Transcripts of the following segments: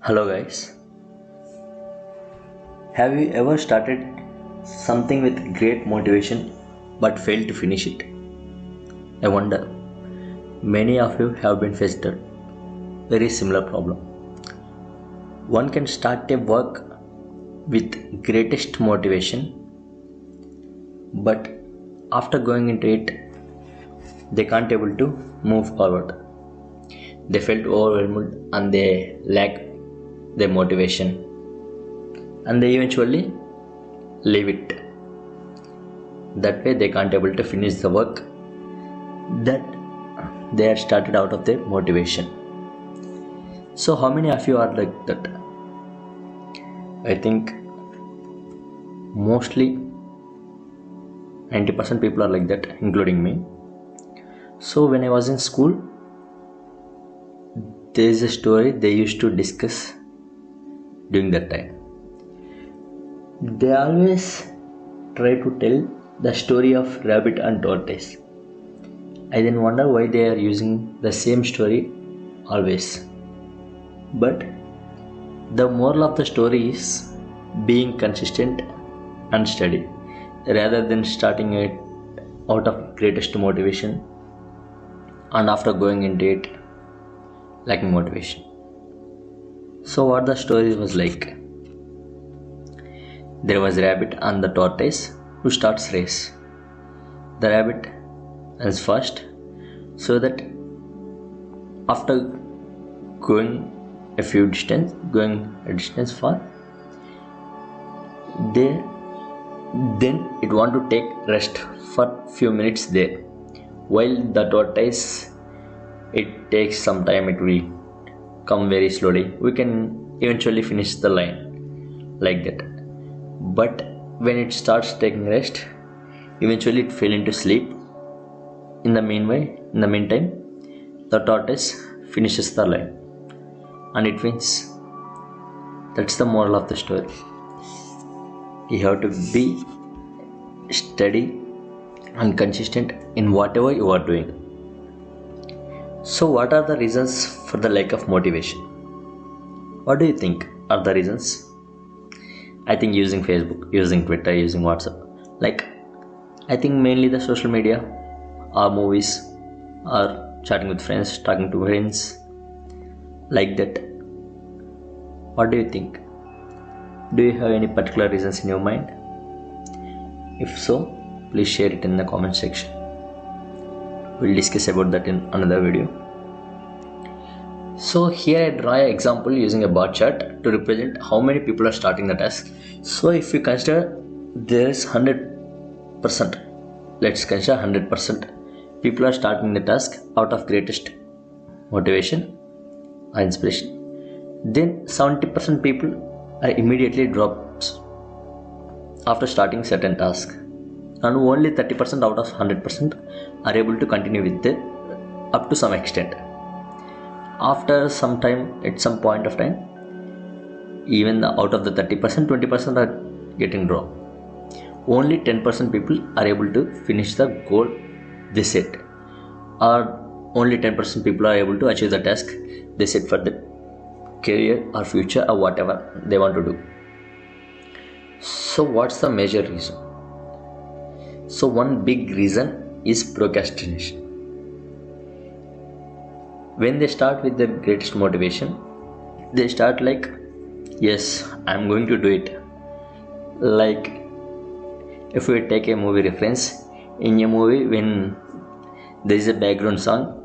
Hello, guys. Have you ever started something with great motivation but failed to finish it? I wonder. Many of you have been faced a very similar problem. One can start a work with greatest motivation, but after going into it, they can't able to move forward. They felt overwhelmed and they lack their motivation, and they eventually leave it. That way they can't able to finish the work that they had started out of their motivation. So how many of you are like that? I think mostly 90% people are like that, including me. So when I was in school, there is a story they used to discuss during that time. They always try to tell the story of rabbit and tortoise. I then wonder why they are using the same story always. But the moral of the story is being consistent and steady rather than starting it out of greatest motivation and after going into it lacking motivation. So what the story was like? There was a rabbit and the tortoise who starts race. The rabbit runs first, so that after going a distance far, then it want to take rest for few minutes there. While the tortoise, it takes some time, it will come very slowly. We can eventually finish the line like that. But when it starts taking rest, eventually it fell into sleep. In the meantime, the tortoise finishes the line, and it wins. That's the moral of the story. You have to be steady and consistent in whatever you are doing. So what are the reasons for the lack of motivation? What do you think are the reasons? I think using Facebook, using Twitter, using WhatsApp. I think mainly the social media, or movies, or chatting with friends, talking to friends, like that. What do you think? Do you have any particular reasons in your mind? If so, please share it in the comment section. We'll discuss about that in another video. So here I draw an example using a bar chart to represent how many people are starting the task. So if you consider there is 100%, let's consider 100% people are starting the task out of greatest motivation or inspiration, then 70% people are immediately drops after starting certain task, and only 30% out of 100% are able to continue with it up to some extent. After some time, at some point of time, even out of the 30%, 20% are getting dropped. Only 10% people are able to finish the goal they set, or only 10% people are able to achieve the task they set for the career or future or whatever they want to do. So what's the major reason? So one big reason is procrastination. When they start with the greatest motivation, they start like, yes, I'm going to do it. Like if we take a movie reference, in a movie when there is a background song,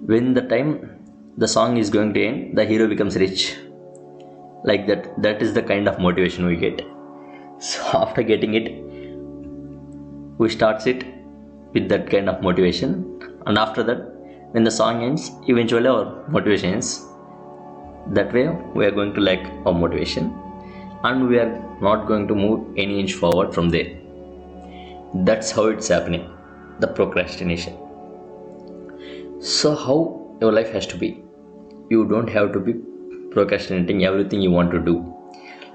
when the time the song is going to end, the hero becomes rich. Like that is the kind of motivation we get. So after getting it, we start it with that kind of motivation, and after that, when the song ends, eventually our motivation ends. That way we are going to lack our motivation, and we are not going to move any inch forward from there. That's how it's happening, the procrastination. So how your life has to be? You don't have to be procrastinating everything you want to do.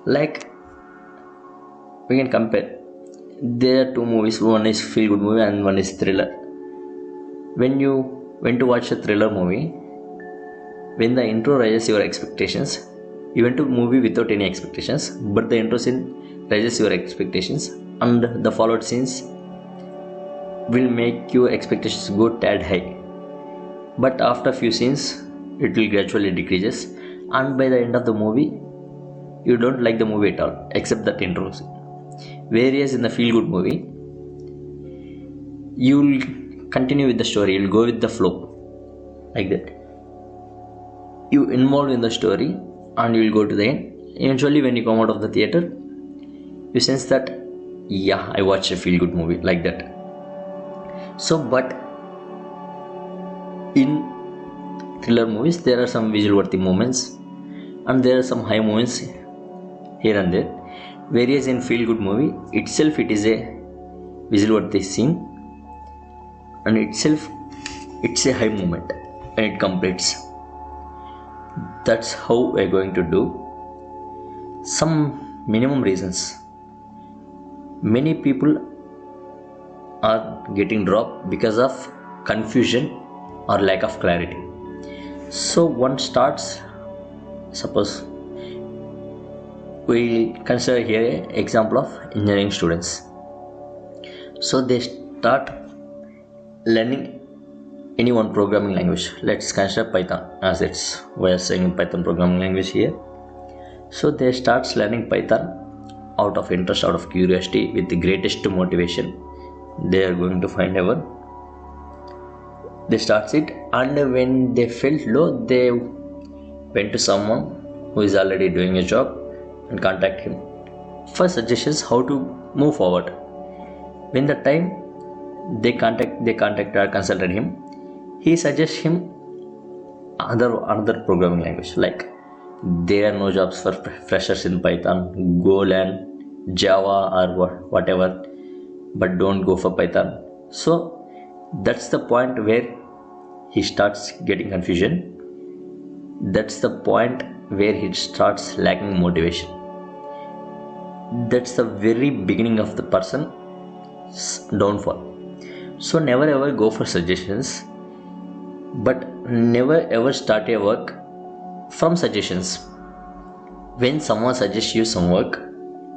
Like we can compare. There are two movies, one is feel good movie and one is thriller. When you went to watch a thriller movie, when the intro raises your expectations, you went to movie without any expectations, but the intro scene raises your expectations, and the followed scenes will make your expectations go tad high. But after few scenes, it will gradually decreases, and by the end of the movie, you don't like the movie at all, except that intro scene. Whereas in the feel-good movie, you'll continue with the story, you'll go with the flow, like that. You involve in the story, and you will go to the end. Eventually, when you come out of the theater, you sense that, yeah, I watched a feel-good movie, like that. So, but in thriller movies, there are some visual-worthy moments, and there are some high moments here and there. Whereas in feel-good movie itself, it is a visual-worthy scene, and itself, it's a high moment when it completes. That's how we're going to do. Some minimum reasons. Many people are getting dropped because of confusion or lack of clarity. So one starts, suppose we consider here an example of engineering students. So they start learning any one programming language. Let's consider Python, as we are saying Python programming language here. So they start learning Python out of interest, out of curiosity, with the greatest motivation they are going to find ever. They start it, and when they felt low, they went to someone who is already doing a job and contact him for suggestions how to move forward. When the time they contacted or consulted him, he suggests him another programming language, like there are no jobs for freshers in Python, go learn Java or whatever, but don't go for Python. So that's the point where he starts getting confusion. That's the point where he starts lacking motivation. That's the very beginning of the person's downfall. So never ever go for suggestions, but never ever start a work from suggestions. When someone suggests you some work,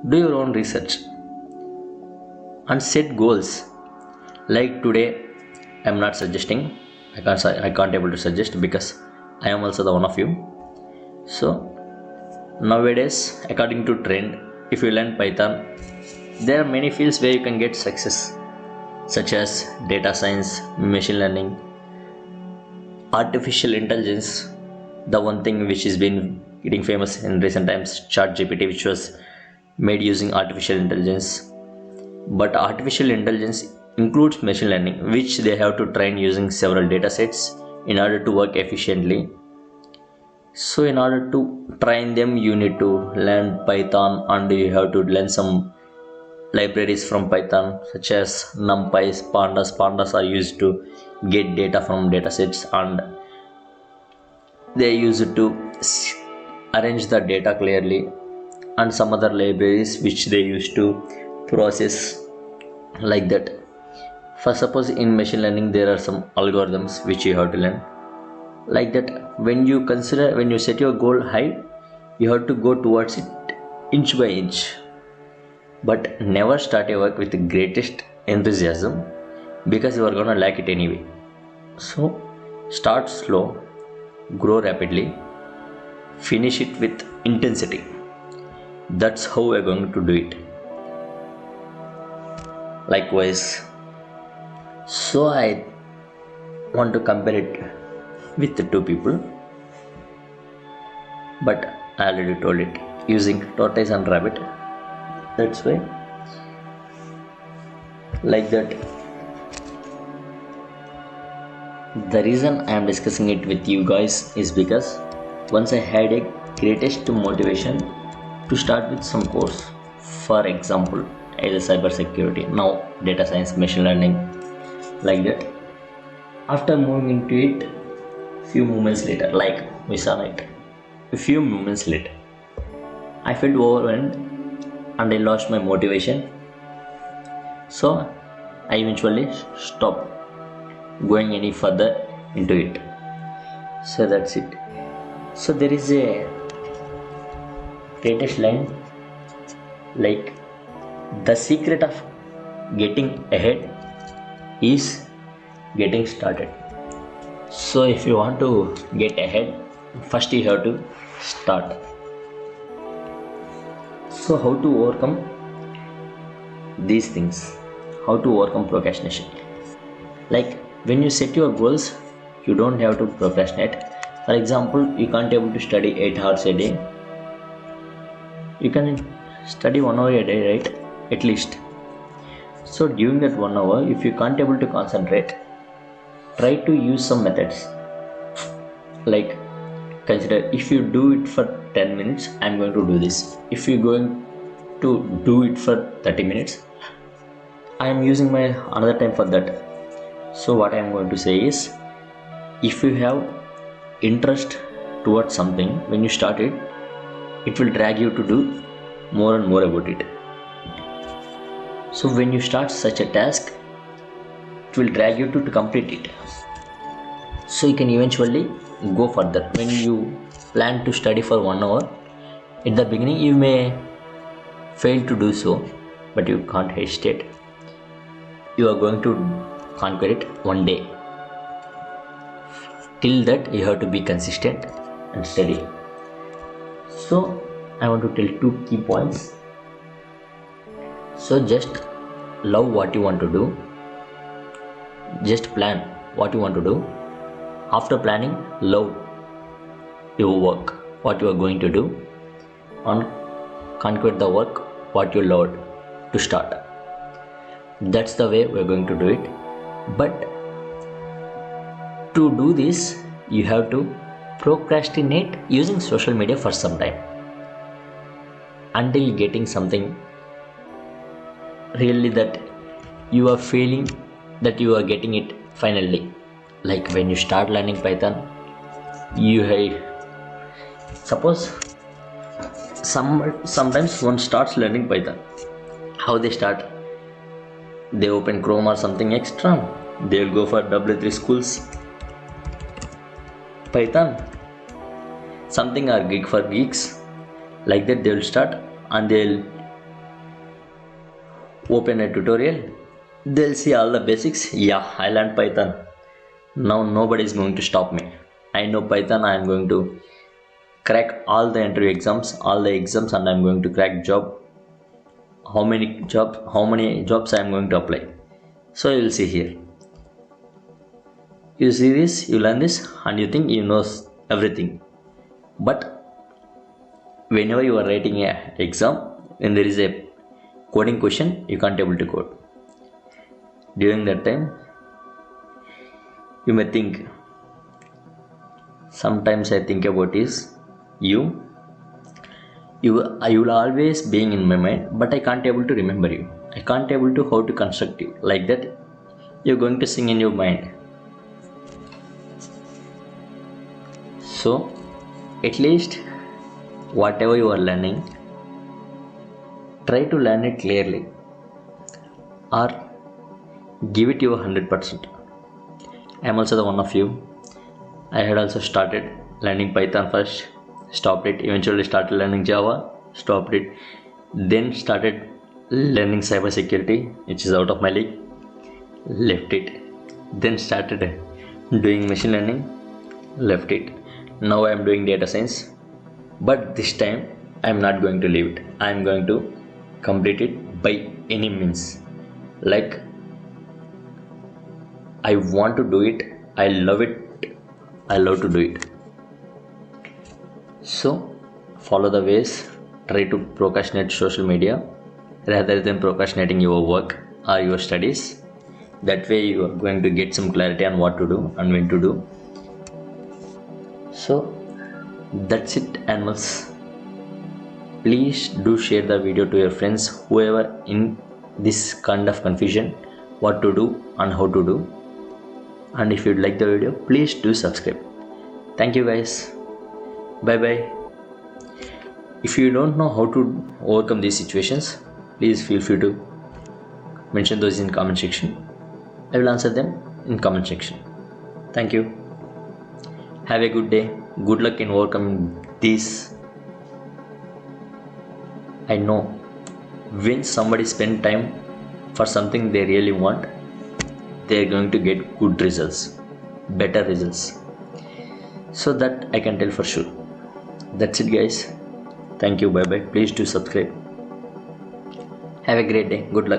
do your own research and set goals. Like today, I am not suggesting. I can't able to suggest because I am also the one of you. So nowadays, according to trend, if you learn Python, there are many fields where you can get success, such as data science, machine learning, artificial intelligence. The one thing which has been getting famous in recent times, ChatGPT, which was made using artificial intelligence. But artificial intelligence includes machine learning, which they have to train using several data sets in order to work efficiently. So in order to train them, you need to learn Python, and you have to learn some libraries from Python, such as NumPy, Pandas. Pandas are used to get data from datasets, and they use it to arrange the data clearly, and some other libraries which they use to process, like that. For suppose in machine learning, there are some algorithms which you have to learn, like that. When you set your goal high, you have to go towards it inch by inch, but never start your work with the greatest enthusiasm, because you are gonna lack it anyway. So start slow, grow rapidly, finish it with intensity. That's how we're going to do it. Likewise, so I want to compare it with the two people, but I already told it, using tortoise and rabbit. That's why, like that. The reason I am discussing it with you guys is because once I had a greatest motivation to start with some course, for example, either cyber security, now data science, machine learning, like that. After moving into it, few moments later, like we saw it, a few moments later, I felt overwhelmed and I lost my motivation. So I eventually stopped going any further into it. So that's it. So there is a greatest line, like, the secret of getting ahead is getting started. So if you want to get ahead, first you have to start. So how to overcome these things? How to overcome procrastination? Like, when you set your goals, you don't have to procrastinate. For example, you can't able to study 8 hours a day. You can study 1 hour a day, right? At least. So during that 1 hour, if you can't able to concentrate, try to use some methods. Like, consider, if you do it for 10 minutes, I'm going to do this. If you're going to do it for 30 minutes, I am using my another time for that. So what I am going to say is, if you have interest towards something, when you start it, it will drag you to do more and more about it. So when you start such a task, it will drag you to complete it. So you can eventually go further. When you plan to study for 1 hour, at the beginning you may fail to do so, but you can't hesitate. You are going to conquer it one day. Till that, you have to be consistent and steady. So I want to tell 2 key points. So just love what you want to do. Just plan what you want to do. After planning, love your work, what you are going to do, and conquer the work what you loved to start. That's the way we're going to do it. But to do this, you have to procrastinate using social media for some time, until getting something really that you are feeling that you are getting it finally. Like, when you start learning Python, you suppose sometimes one starts learning Python. How they start? They open Chrome or something extra. They'll go for W3 schools, Python, something or Geek for Geeks. Like that they'll start, and they'll open a tutorial. They'll see all the basics. Yeah, I learned Python. Now nobody is going to stop me. I know Python. I am going to crack all the interview exams, and I'm going to crack job. How many jobs I am going to apply? So you will see here. You see this, you learn this, and you think you know everything. But whenever you are writing an exam, when there is a coding question, you can't able to code. During that time, you may think. Sometimes I think about is you will always being in my mind, but I can't able to remember you. I can't able to how to construct you. Like that, you're going to sing in your mind. So at least whatever you are learning, try to learn it clearly, or give it your 100%. I am also the one of you. I had also started learning Python first, stopped it, eventually started learning Java, stopped it, then started learning cybersecurity, which is out of my league, left it, then started doing machine learning, left it. Now I am doing data science, but this time I am not going to leave it. I am going to complete it by any means. Like, I want to do it, I love it, I love to do it. So follow the ways. Try to procrastinate social media rather than procrastinating your work or your studies. That way you are going to get some clarity on what to do and when to do. So that's it, animals. Please do share the video to your friends, whoever in this kind of confusion, what to do and how to do. And if you like the video, please do subscribe. Thank you guys. Bye bye. If you don't know how to overcome these situations, please feel free to mention those in comment section. I will answer them in comment section. Thank you. Have a good day. good luck in overcoming this. I know when somebody spend time for something they really want, they are going to get good results, better results. So that I can tell for sure. That's it, guys. Thank you. Bye bye. Please do subscribe. Have a great day. Good luck.